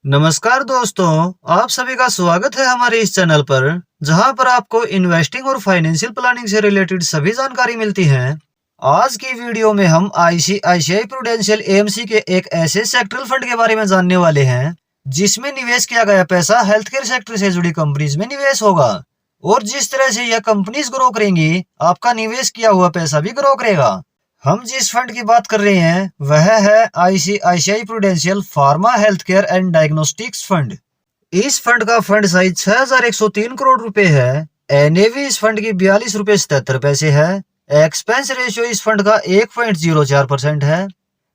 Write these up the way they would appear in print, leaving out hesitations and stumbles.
नमस्कार दोस्तों, आप सभी का स्वागत है हमारे इस चैनल पर, जहां पर आपको इन्वेस्टिंग और फाइनेंशियल प्लानिंग से रिलेटेड सभी जानकारी मिलती है। आज की वीडियो में हम आईसीआईसीआई प्रूडेंशियल एएमसी के एक ऐसे सेक्टरल फंड के बारे में जानने वाले हैं, जिसमें निवेश किया गया पैसा हेल्थ केयर सेक्टर से जुड़ी कंपनीज में निवेश होगा। और जिस तरह से यह कंपनीज ग्रो करेंगी, आपका निवेश किया हुआ पैसा भी ग्रो करेगा। हम जिस फंड की बात कर रहे हैं वह है ICICI prudential pharma health care and diagnostics fund. इस फंड का फंड साइज 6103 करोड़ रुपए है। एनएवी इस फंड की 42 रुपए 77 पैसे है। एक्सपेंस रेशियो इस फंड का 1.04% है।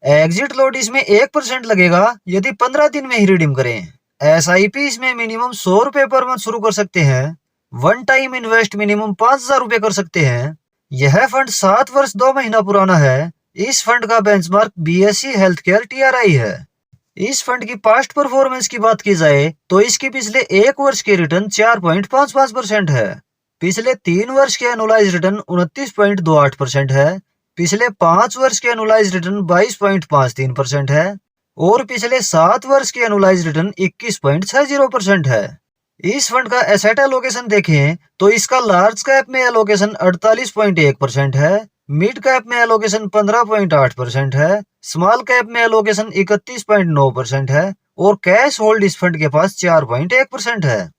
एग्जिट लोड इसमें 1% लगेगा यदि 15 दिन में ही रिडीम करें। एसआईपी इसमें मिनिमम 100 रुपए पर मंथ शुरू कर सकते हैं। वन टाइम इन्वेस्ट मिनिमम 5000 रुपए कर सकते हैं। यह फंड 7 वर्ष 2 महीना पुराना है। इस फंड का benchmark BSE health care TRI है। इस फंड की पास्ट परफॉर्मेंस की बात की जाए तो इसकी पिछले 1 वर्ष की रिटर्न 4.55% है। पिछले 3 वर्ष के एनुअलाइज रिटर्न 29.28% है। पिछले 5 वर्ष के एनुअलाइज रिटर्न 22.53% है और पिछले 7 वर्ष के एनुअलाइज रिटर्न 21.60% है। इस फंड का एसेट एलोकेशन देखें तो इसका लार्ज कैप में एलोकेशन 48.1% है, मिड कैप में एलोकेशन 15.8% है, स्मॉल कैप में एलोकेशन 31.9% है और कैश होल्ड इस फंड के पास 4.1% है।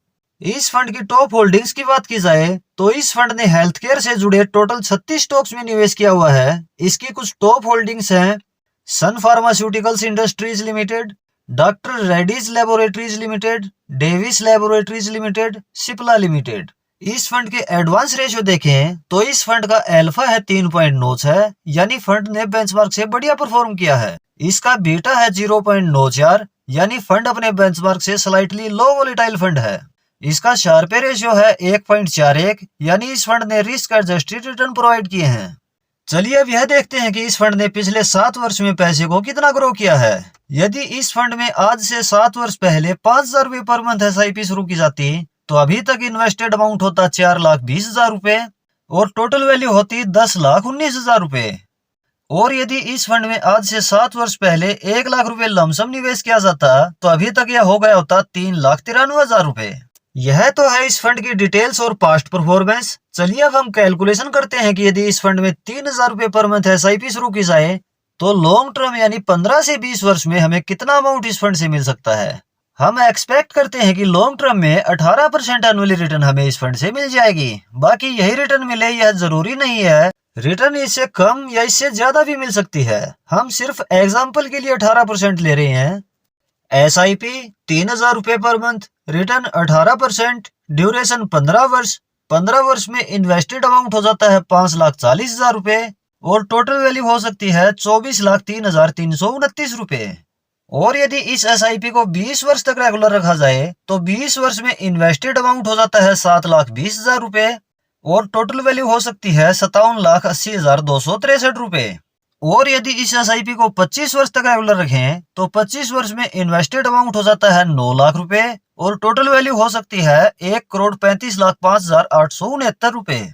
इस फंड की टॉप होल्डिंग्स की बात की जाए तो इस फंड ने हेल्थ केयर से जुड़े टोटल 36 स्टॉक्स में निवेश किया हुआ है। इसकी कुछ टॉप होल्डिंग्स हैं: Sun Pharmaceuticals Industries Limited, Doctor Reddy's Laboratories Limited, Divi's Laboratories Limited, Cipla Limited. इस फंड के एडवांस रेशियो देखें तो इस फंड का अल्फा है 3.96, यानी फंड ने बेंचमार्क से बढ़िया परफॉर्म किया है। इसका बीटा है 0.94, यानी फंड अपने बेंचमार्क से स्लाइटली लो वोलेटाइल फंड है। इसका शार्पे रेशियो है 1.41, यानी इस फंड ने रिस्क एडजस्टेड रिटर्न प्रोवाइड किए हैं। चलिए अब यह देखते हैं कि इस फंड ने पिछले 7 वर्ष में पैसे को कितना ग्रो किया है। यदि इस फंड में आज से 7 वर्ष पहले 5000 रुपए पर मंथ एसआईपी शुरू की जाती तो अभी तक इन्वेस्टेड अमाउंट होता 4,20,000 रुपए और टोटल वैल्यू होती 10,19,000 रुपए। और यदि इस फंड में आज से 7 वर्ष पहले 1 लाख रुपए लमसम निवेश किया जाता तो अभी तक यह हो गया होता 3,93,000 रुपए। यह तो है इस फंड की डिटेल्स और पास्ट परफॉर्मेंस। चलिए अब हम कैलकुलेशन करते हैं कि यदि इस फंड में 3,000 रुपए पर मंथ एसआईपी शुरू की जाए तो लॉन्ग टर्म यानी 15 से 20 वर्ष में हमें कितना अमाउंट इस फंड से मिल सकता है। हम एक्सपेक्ट करते हैं कि लॉन्ग टर्म में 18% एनुअली रिटर्न हमें इस फंड से मिल जाएगी। बाकी यही रिटर्न मिले यह जरूरी नहीं है, रिटर्न इससे कम या इससे ज्यादा भी मिल सकती है। हम सिर्फ एग्जाम्पल के लिए 18% ले रहे हैं। एसआईपी 3,000 रुपए पर मंथ, रिटर्न 18%, ड्यूरेशन 15 वर्ष। 15 वर्ष में इन्वेस्टेड अमाउंट हो जाता है 5,40,000 रुपए और टोटल वैल्यू हो सकती है 24,03,329 रुपए। और यदि इस एसआईपी को 20 वर्ष तक रेगुलर रखा जाए तो 20 वर्ष में इन्वेस्टेड अमाउंट हो जाता है 7,20,000 रुपए और टोटल वैल्यू हो सकती है 57,80,263 रुपए। और यदि इस एसआईपी को 25 वर्ष तक रेगुलर रखें तो 25 वर्ष में इन्वेस्टेड अमाउंट हो जाता है 9 लाख रुपए और टोटल वैल्यू हो सकती है 1,35,05,869 रुपए।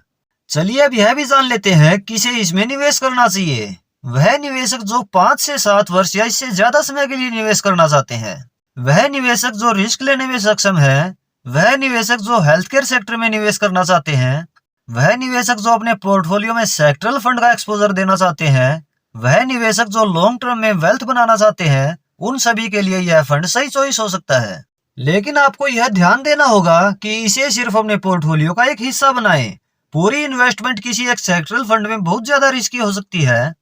चलिए अब यह भी जान लेते हैं किसे इसमें निवेश करना चाहिए। वह निवेशक जो 5 से 7 वर्ष या इससे ज्यादा समय के लिए निवेश करना चाहते हैं, वह निवेशक जो रिस्क लेने में सक्षम है, वह निवेशक जो हेल्थ केयर सेक्टर में निवेश करना चाहते हैं, वह निवेशक जो अपने पोर्टफोलियो में सेक्टरल फंड का एक्सपोजर देना चाहते हैं, वह निवेशक जो लॉन्ग टर्म में वेल्थ बनाना चाहते हैं, उन सभी के लिए यह फंड सही चॉइस हो सकता है। लेकिन आपको यह ध्यान देना होगा कि इसे सिर्फ अपने पोर्टफोलियो का एक हिस्सा बनाएं। पूरी इन्वेस्टमेंट किसी एक सेक्टरल फंड में बहुत ज्यादा रिस्की हो सकती है।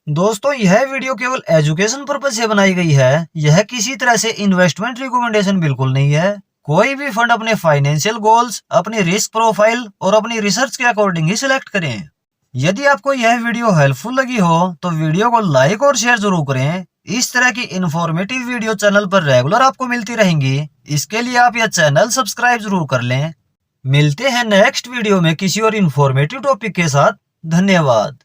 दोस्तों, यह वीडियो केवल एजुकेशन पर्पज से बनाई गई है। यह किसी तरह से इन्वेस्टमेंट रिकमेंडेशन बिल्कुल नहीं है। कोई भी फंड अपने फाइनेंशियल गोल्स, अपनी रिस्क प्रोफाइल और अपनी रिसर्च के अकॉर्डिंग ही सिलेक्ट करें। यदि आपको यह वीडियो हेल्पफुल लगी हो तो वीडियो को लाइक और शेयर जरूर करें। इस तरह की इंफॉर्मेटिव वीडियो चैनल पर रेगुलर आपको मिलती रहेंगी। इसके लिए आप यह चैनल सब्सक्राइब जरूर कर लें। मिलते हैं नेक्स्ट वीडियो में किसी और इंफॉर्मेटिव टॉपिक के साथ। धन्यवाद।